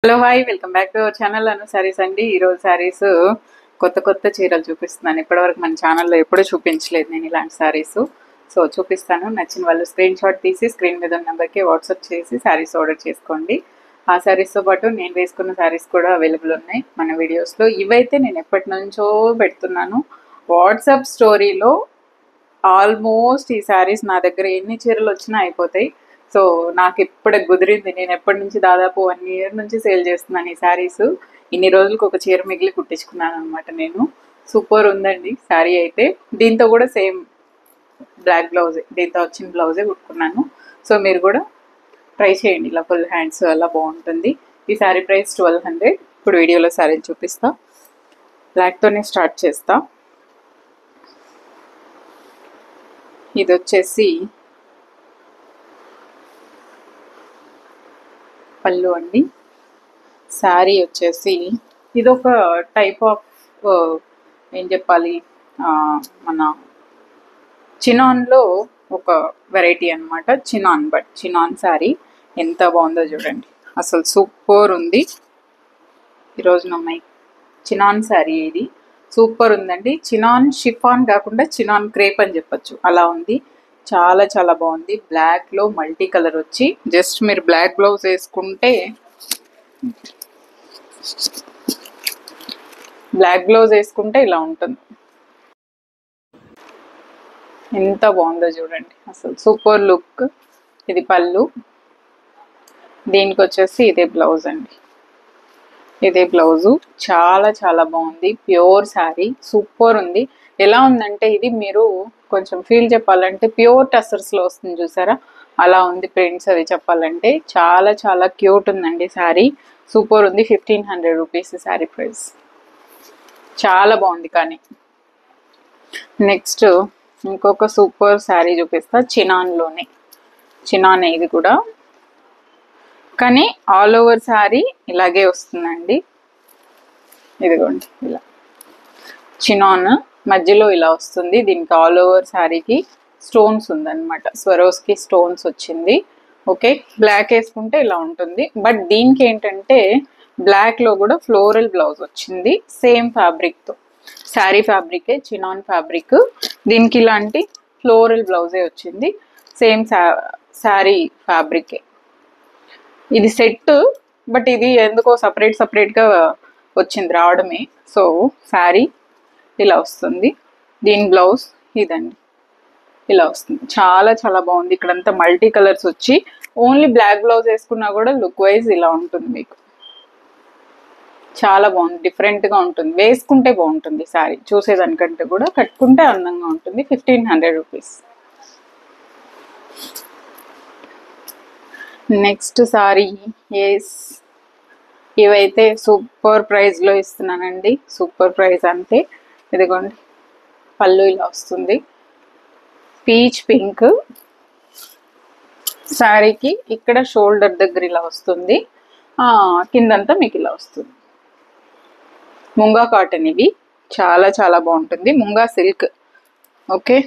Hello hi welcome back to our channel Anu sarees అండి. ఈరోజు సారీస్ కొత్త చీరలు చూపిస్తున్నాను. ఇప్పటివరకు మన ఛానల్లో ఎప్పుడూ చూపించలేదు నేను ఇలాంటి సారీస్. సో చూపిస్తాను. నచ్చిన వాళ్ళు స్క్రీన్ షాట్ తీసి స్క్రీన్ మీద ఉన్న నెంబర్కి వాట్సాప్ చేసి సారీస్ ఆర్డర్ చేసుకోండి. ఆ సారీస్తో పాటు నేను వేసుకున్న సారీస్ కూడా అవైలబుల్ ఉన్నాయి మన వీడియోస్లో. ఇవైతే నేను ఎప్పటి నుంచో పెడుతున్నాను. వాట్సాప్ స్టోరీలో ఆల్మోస్ట్ ఈ సారీస్ నా దగ్గర ఎన్ని చీరలు వచ్చినా అయిపోతాయి. సో నాకు ఇప్పుడే కుదిరింది. నేను ఎప్పటి నుంచి దాదాపు 1 year నుంచి సేల్ చేస్తున్నాను ఈ శారీస్. ఇన్ని రోజులకు ఒక చీర మిగిలి కుట్టించుకున్నాను అనమాట నేను. సూపర్ ఉందండి శారీ అయితే. దీంతో కూడా సేమ్ బ్లాక్ బ్లౌజే, దీంతో వచ్చిన బ్లౌజే కుట్టుకున్నాను. సో మీరు కూడా ట్రై చేయండి. ఇలా ఫుల్ హ్యాండ్స్ అలా బాగుంటుంది. ఈ శారీ ప్రైస్ 1200. ఇప్పుడు వీడియోలో శారీలు చూపిస్తా. బ్లాక్తోనే స్టార్ట్ చేస్తా. ఇది వచ్చేసి పళ్ళు అండి. శారీ వచ్చేసి ఇదొక టైప్ ఆఫ్ ఏం చెప్పాలి, మన చినాన్లో ఒక వెరైటీ అనమాట. చినాన్ శారీ ఎంత బాగుందో చూడండి. అసలు సూపర్ ఉంది. ఈరోజు నమ్మాయి చినాన్ శారీ ఇది సూపర్ ఉందండి. చినాన్ షిఫాన్ కాకుండా చినాన్ క్రేప్ అని చెప్పచ్చు. అలా ఉంది. చాలా చాలా బాగుంది. బ్లాక్లో మల్టీ కలర్ వచ్చి జస్ట్ మీరు బ్లాక్ బ్లౌజ్ వేసుకుంటే ఇలా ఉంటుంది. ఎంత బాగుందో చూడండి. అసలు సూపర్ లుక్. ఇది పళ్ళు. దీనికి వచ్చేసి ఇదే బ్లౌజ్ అండి. ఇదే బ్లౌజు. చాలా చాలా బాగుంది. ప్యూర్ శారీ సూపర్ ఉంది. ఎలా ఉందంటే ఇది మీరు కొంచెం ఫీల్ చెప్పాలంటే ప్యూర్ టసర్స్లో వస్తుంది చూసారా, అలా ఉంది ప్రింట్స్ అవి చెప్పాలంటే. చాలా చాలా క్యూట్ ఉందండి శారీ. సూపర్ ఉంది. 1500 రూపీస్ శారీ ప్రైస్. చాలా బాగుంది. కానీ నెక్స్ట్ ఇంకొక సూపర్ శారీ చూపిస్తా. చినాన్లోనే. చినాన్ ఇది కూడా, కానీ ఆల్ ఓవర్ శారీ ఇలాగే వస్తుందండి. ఇదిగోండి ఇలా చినాన్ మధ్యలో ఇలా వస్తుంది. దీనికి ఆల్ ఓవర్ శారీకి స్టోన్స్ ఉందన్నమాట. స్వరోస్కి స్టోన్స్ వచ్చింది. ఓకే, బ్లాక్ వేసుకుంటే ఇలా ఉంటుంది. బట్ దీనికి ఏంటంటే బ్లాక్లో కూడా ఫ్లోరల్ బ్లౌజ్ వచ్చింది సేమ్ ఫ్యాబ్రిక్తో. శారీ ఫ్యాబ్రికే, చినాన్ ఫ్యాబ్రిక్. దీనికి ఇలాంటి ఫ్లోరల్ బ్లౌజే వచ్చింది. సేమ్ శారీ ఫ్యాబ్రికే. ఇది సెట్, బట్ ఇది ఎందుకో సపరేట్గా వచ్చింది రావడమే. సో శారీ ఇలా వస్తుంది. దీని బ్లౌజ్ ఇదండి, ఇలా వస్తుంది. చాలా చాలా బాగుంది. ఇక్కడంతా మల్టీ కలర్స్ వచ్చి ఓన్లీ బ్లాక్ బ్లౌజ్ వేసుకున్నా కూడా లుక్ వైజ్ ఇలా ఉంటుంది మీకు. చాలా బాగుంది. డిఫరెంట్గా ఉంటుంది. వేసుకుంటే బాగుంటుంది శారీ. చూసేదానికంటే కూడా కట్టుకుంటే అందంగా ఉంటుంది. 1500 రూపీస్. నెక్స్ట్ సారీ ఇవైతే సూపర్ ప్రైస్లో ఇస్తున్నానండి. సూపర్ ప్రైస్ అంతే. ఇదిగోండి పళ్ళు ఇలా వస్తుంది. పీచ్ పింక్ శారీకి ఇక్కడ షోల్డర్ దగ్గర ఇలా వస్తుంది. కిందంతా మీకు ఇలా వస్తుంది. ముంగా కాటన్ ఇవి. చాలా చాలా బాగుంటుంది. ముంగా సిల్క్. ఓకే,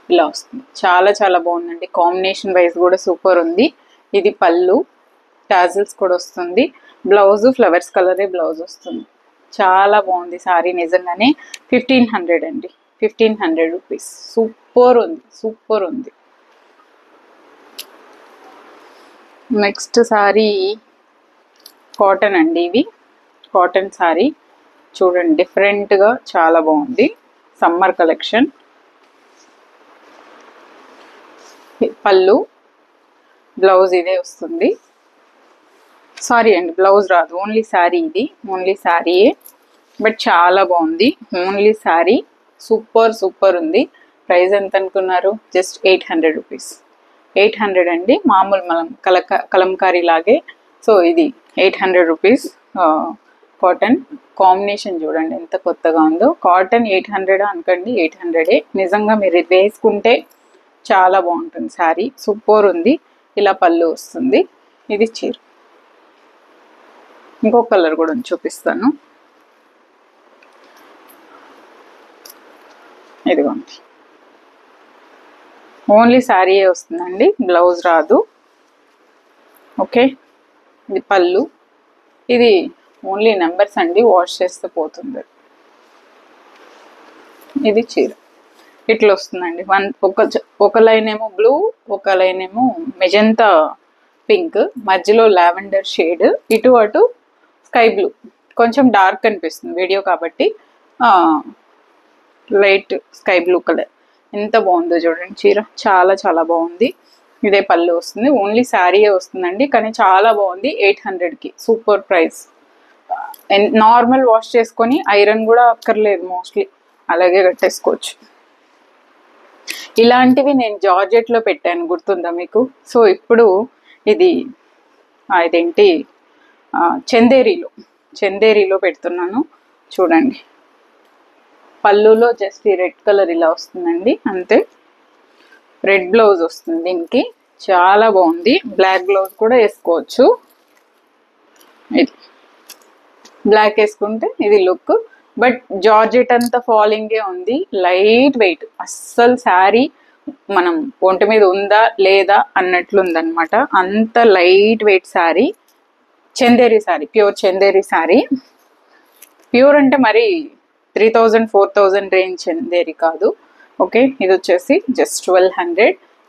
ఇలా వస్తుంది. చాలా చాలా బాగుందండి. కాంబినేషన్ వైజ్ కూడా సూపర్ ఉంది. ఇది పళ్ళు. టాజిల్స్ కూడా వస్తుంది. బ్లౌజ్ ఫ్లవర్స్ కలరే బ్లౌజ్ వస్తుంది. చాలా బాగుంది శారీ నిజంగానే. 1500 అండి. 1500 రూపీస్. సూపర్ ఉంది. సూపర్ ఉంది. నెక్స్ట్ శారీ కాటన్ అండి. ఇవి కాటన్ శారీ చూడండి. డిఫరెంట్గా చాలా బాగుంది. Summer collection. పళ్ళు, బ్లౌజ్ ఇదే వస్తుంది. సారీ అండి, బ్లౌజ్ రాదు. ఓన్లీ శారీ. ఇది ఓన్లీ శారీయే, బట్ చాలా బాగుంది. ఓన్లీ శారీ. సూపర్ ఉంది. ప్రైస్ ఎంత అనుకున్నారు? Just 800 rupees. 800 అండి. మామూలు మనం కలంకారీ లాగే. సో ఇది 800 రూపీస్. కాటన్ కాంబినేషన్ చూడండి ఎంత కొత్తగా ఉందో. కాటన్ 800 అనకండి, 800. నిజంగా మీరు వేసుకుంటే చాలా బాగుంటుంది శారీ. సూపర్ ఉంది. ఇలా పళ్ళు వస్తుంది. ఇది చీర. ఇంకొక కలర్ కూడా చూపిస్తాను. ఇదిగోండి ఓన్లీ శారీయే వస్తుందండి. బ్లౌజ్ రాదు. ఓకే, ఇది పళ్ళు. ఇది ఓన్లీ నెంబర్స్ అండి, వాష్ చేస్తే పోతుంది. ఇది చీర ఇట్లా వస్తుందండి. ఒక లైన్ ఏమో బ్లూ, ఒక లైన్ ఏమో మెజంతా పింక్, మధ్యలో లావెండర్ షేడ్, ఇటు అటు స్కై బ్లూ. కొంచెం డార్క్ అనిపిస్తుంది వీడియో కాబట్టి, లైట్ స్కై బ్లూ కలర్. ఎంత బాగుందో చూడండి చీర, చాలా చాలా బాగుంది. ఇదే పళ్ళు వస్తుంది, ఓన్లీ శారీయే వస్తుందండి, కానీ చాలా బాగుంది. 800కి సూపర్ ప్రైస్. నార్మల్ వాష్ చేసుకొని ఐరన్ కూడా అక్కర్లేదు, మోస్ట్లీ అలాగే కట్టేసుకోవచ్చు. ఇలాంటివి నేను జార్జెట్లో పెట్టాను, గుర్తుందా మీకు? సో ఇప్పుడు ఇదేంటి చందేరీలో పెడుతున్నాను చూడండి. పళ్ళులో జస్ట్ ఈ రెడ్ కలర్ ఇలా వస్తుందండి, అంతే. రెడ్ బ్లౌజ్ వస్తుంది దీనికి, చాలా బాగుంది. బ్లాక్ బ్లౌజ్ కూడా వేసుకోవచ్చు. ఇది బ్లాక్ వేసుకుంటే ఇది లుక్. బట్ జార్జెట్ అంతా ఫాలింగే ఉంది, లైట్ వెయిట్. అస్సలు శారీ మనం ఒంటి మీద ఉందా లేదా అన్నట్లుందనమాట, అంత light weight sari. Chanderi sari, pure Chanderi sari. Pure అంటే మరి 3000 4000 రేంజ్ చందేరి కాదు. ఓకే, ఇది వచ్చేసి జస్ట్ 1200.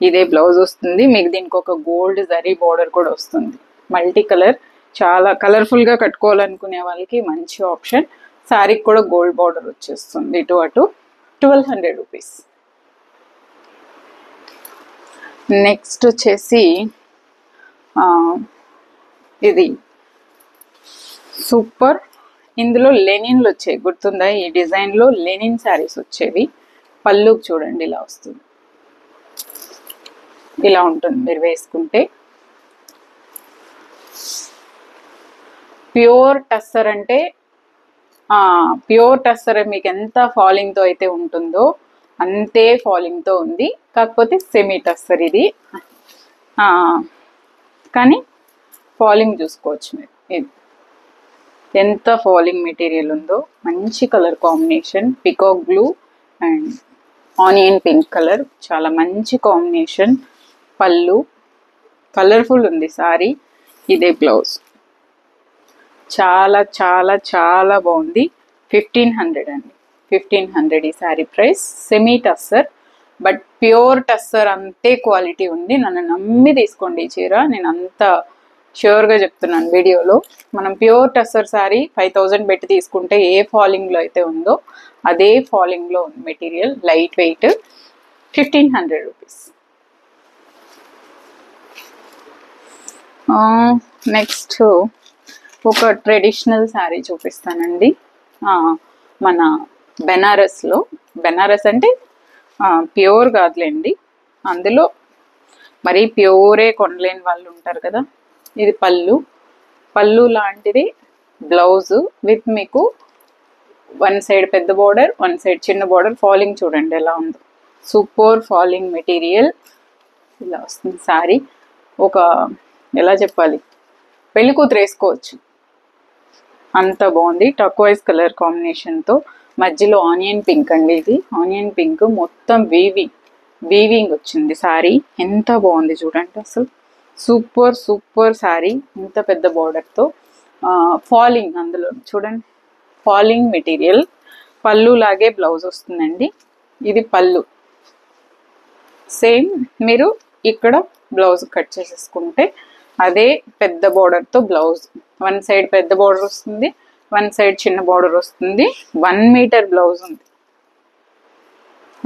ఇదే బ్లౌజ్ వస్తుంది మీకు. దీనికి ఒక గోల్డ్ జరీ బోర్డర్ కూడా వస్తుంది, మల్టీ కలర్. చాలా కలర్ఫుల్గా కట్టుకోవాలనుకునే వాళ్ళకి మంచి ఆప్షన్. శారీకి కూడా గోల్డ్ బార్డర్ వచ్చేస్తుంది ఇటు అటు. 1200 రూపీస్. నెక్స్ట్ వచ్చేసి ఇది సూపర్. ఇందులో లెనిన్లు వచ్చాయి, గుర్తుందా? ఈ డిజైన్లో లెనిన్ శారీస్ వచ్చేవి. పళ్ళుకి చూడండి ఇలా వస్తుంది, ఇలా ఉంటుంది మీరు వేసుకుంటే. ప్యూర్ టస్సర్ అంటే ప్యూర్ టస్సర్ మీకు ఎంత ఫాలింగ్తో అయితే ఉంటుందో అంతే ఫాలింగ్తో ఉంది, కాకపోతే సెమీ టస్సర్ ఇది. కానీ ఫాలింగ్ చూసుకోవచ్చు మీరు, ఇది ఎంత ఫాలింగ్ మెటీరియల్ ఉందో. మంచి colour combination, peacock blue and onion pink colour, చాలా మంచి కాంబినేషన్. పళ్ళు కలర్ఫుల్ ఉంది సారీ. ఇదే బ్లౌజ్, చాలా చాలా చాలా బాగుంది. 1500 అండి, 1500 ఈ sari price. Semi tussar but pure tussar అంతే క్వాలిటీ ఉంది. నన్ను నమ్మి తీసుకోండి ఈ చీర, నేను అంత ష్యూర్గా చెప్తున్నాను వీడియోలో. మనం ప్యూర్ టస్సర్ శారీ 5000 పెట్టి తీసుకుంటే ఏ ఫాలింగ్లో అయితే ఉందో అదే ఫాలింగ్లో ఉంది material, light weight. 1500 rupees. Next ఒక ట్రెడిషనల్ శారీ చూపిస్తానండి. మన బెనారస్లో, బెనారస్ అంటే ప్యూర్ కాదులేండి, అందులో మరీ ప్యూరే కొనలేని వాళ్ళు ఉంటారు కదా. ఇది పళ్ళు లాంటిది బ్లౌజు విత్ మీకు వన్ సైడ్ పెద్ద బోర్డర్, వన్ సైడ్ చిన్న బోర్డర్. ఫాలింగ్ చూడండి ఎలా ఉందో, సూపర్ ఫాలింగ్ మెటీరియల్. ఇలా వస్తుంది శారీ. ఒక ఎలా చెప్పాలి, పెళ్లి కూతురు వేసుకోవచ్చు, అంత బాగుంది. టర్కోయిస్ కలర్ కాంబినేషన్తో మధ్యలో ఆనియన్ పింక్ అండి. ఇది ఆనియన్ పింక్, మొత్తం వీవింగ్ వచ్చింది శారీ. ఎంత బాగుంది చూడండి అసలు, సూపర్ సూపర్ శారీ. ఇంత పెద్ద బార్డర్తో ఫాలింగ్, అందులో చూడండి ఫాలింగ్ మెటీరియల్. పళ్ళు లాగే బ్లౌజ్ వస్తుందండి. ఇది పళ్ళు, సేమ్ మీరు ఇక్కడ బ్లౌజ్ కట్ చేసేసుకుంటే అదే పెద్ద బార్డర్తో బ్లౌజ్. వన్ సైడ్ పెద్ద బార్డర్ వస్తుంది, వన్ సైడ్ చిన్న బార్డర్ వస్తుంది. 1 మీటర్ బ్లౌజ్ ఉంది.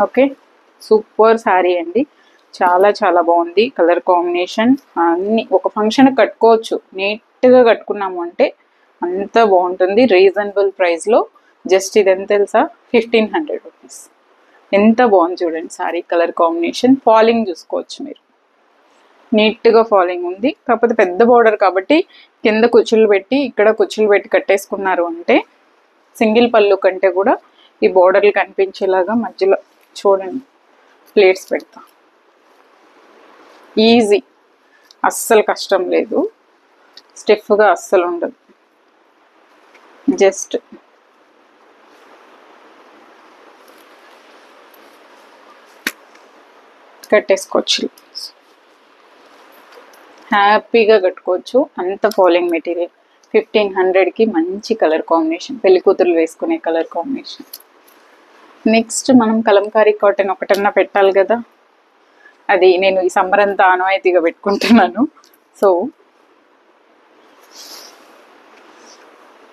ఓకే, సూపర్ శారీ అండి, చాలా చాలా బాగుంది. కలర్ కాంబినేషన్ అన్ని ఒక ఫంక్షన్ కట్టుకోవచ్చు, నీట్గా కట్టుకున్నాము అంటే అంత బాగుంటుంది. రీజనబుల్ ప్రైస్లో. జస్ట్ ఇది ఎంత తెలుసా? 1500 రూపీస్. ఎంత బాగుంది చూడండి శారీ. కలర్ కాంబినేషన్, ఫాలింగ్ చూసుకోవచ్చు మీరు, నీట్గా ఫాలింగ్ ఉంది. కాకపోతే పెద్ద బార్డర్ కాబట్టి కింద కుచ్చులు పెట్టి ఇక్కడ కుచ్చులు పెట్టి కట్టేసుకున్నారు అంటే సింగిల్ పళ్ళు కంటే కూడా ఈ బార్డర్లు కనిపించేలాగా మధ్యలో చూడండి ప్లేట్స్ పెడతా. ఈజీ, అస్సలు కష్టం లేదు, స్టిఫ్గా అస్సలు ఉండదు. జస్ట్ కట్టేసుకోవచ్చు. హ్యాపీగా కట్టుకోవచ్చు, అంత ఫాలింగ్ మెటీరియల్. 1500కి మంచి కలర్ కాంబినేషన్, పెళ్లి కూతురు వేసుకునే కలర్ కాంబినేషన్. నెక్స్ట్ మనం కలంకారీ కాటన్ ఒకటన్నా పెట్టాలి కదా, అది నేను ఈ సమ్మర్ అంతా ఆనవాయితీగా పెట్టుకుంటున్నాను. సో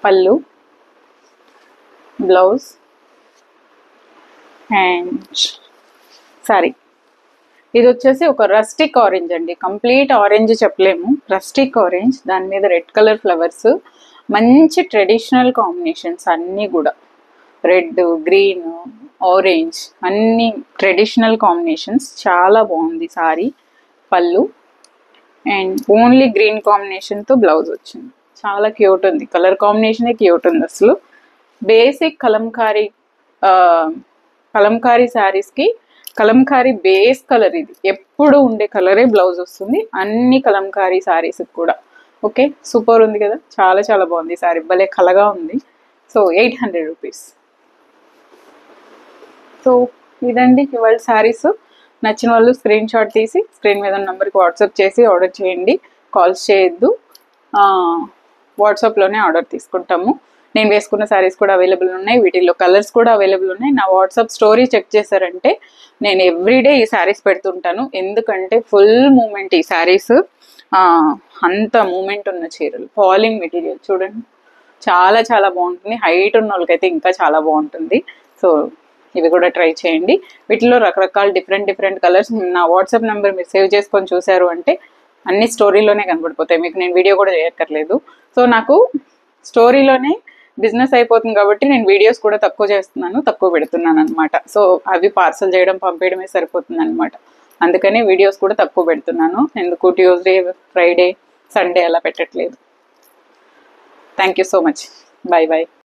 పళ్ళు, బ్లౌజ్ అండ్ సారీ. ఇది వచ్చేసి ఒక రస్టిక్ ఆరెంజ్ అండి, కంప్లీట్ ఆరెంజ్ చెప్పలేము, రస్టిక్ ఆరెంజ్, దాని మీద రెడ్ కలర్ ఫ్లవర్స్, మంచి ట్రెడిషనల్ కాంబినేషన్స్ అన్నీ కూడా, రెడ్, గ్రీన్, ఆరెంజ్, అన్ని ట్రెడిషనల్ కాంబినేషన్స్. చాలా బాగుంది సారీ. పళ్ళు అండ్ ఓన్లీ గ్రీన్ కాంబినేషన్తో బ్లౌజ్ వచ్చింది. చాలా క్యూట్ ఉంది, కలర్ కాంబినేషనే క్యూట్ ఉంది అసలు. బేసిక్ కలంకారీ శారీస్కి కలంకారీ బేస్ కలర్ ఇది, ఎప్పుడు ఉండే కలరే బ్లౌజ్ వస్తుంది అన్ని కలంకారీ శారీస్కి కూడా. ఓకే, సూపర్ ఉంది కదా, చాలా చాలా బాగుంది శారీ, భలే కలగా ఉంది. So 800 rupees. సో ఇదండి ఇవాళ శారీస్. నచ్చిన వాళ్ళు స్క్రీన్ షాట్ తీసి స్క్రీన్ మీద నెంబర్కి వాట్సాప్ చేసి ఆర్డర్ చేయండి, కాల్స్ చేయొద్దు. వాట్సాప్లోనే ఆర్డర్ తీసుకుంటాము. నేను వేసుకున్న శారీస్ కూడా అవైలబుల్ ఉన్నాయి, వీటిల్లో కలర్స్ కూడా అవైలబుల్ ఉన్నాయి. నా వాట్సాప్ స్టోరీ చెక్ చేశారంటే నేను ఎవ్రీడే ఈ శారీస్ పెడుతుంటాను, ఎందుకంటే ఫుల్ మూమెంట్ ఈ శారీస్, అంత మూమెంట్ ఉన్న చీరలు. ఫాలింగ్ మెటీరియల్ చూడండి, చాలా చాలా బాగుంటుంది. హైట్ ఉన్న వాళ్ళకైతే ఇంకా చాలా బాగుంటుంది. సో ఇవి కూడా ట్రై చేయండి. వీటిలో రకరకాల డిఫరెంట్ కలర్స్. నా వాట్సాప్ నెంబర్ మీరు సేవ్ చేసుకొని చూసారు అంటే అన్ని స్టోరీలోనే కనబడిపోతాయి మీకు, నేను వీడియో కూడా చేయక్కర్లేదు. సో నాకు స్టోరీలోనే బిజినెస్ అయిపోతుంది కాబట్టి నేను వీడియోస్ కూడా తక్కువ చేస్తున్నాను, తక్కువ పెడుతున్నాను అనమాట. సో అవి పార్సల్ చేయడం పంపేయడమే సరిపోతుంది అనమాట. అందుకని వీడియోస్ కూడా తక్కువ పెడుతున్నాను. ఎందుకు ట్యూస్డే, ఫ్రైడే, సండే అలా పెట్టట్లేదు. Thank you so much. Bye bye.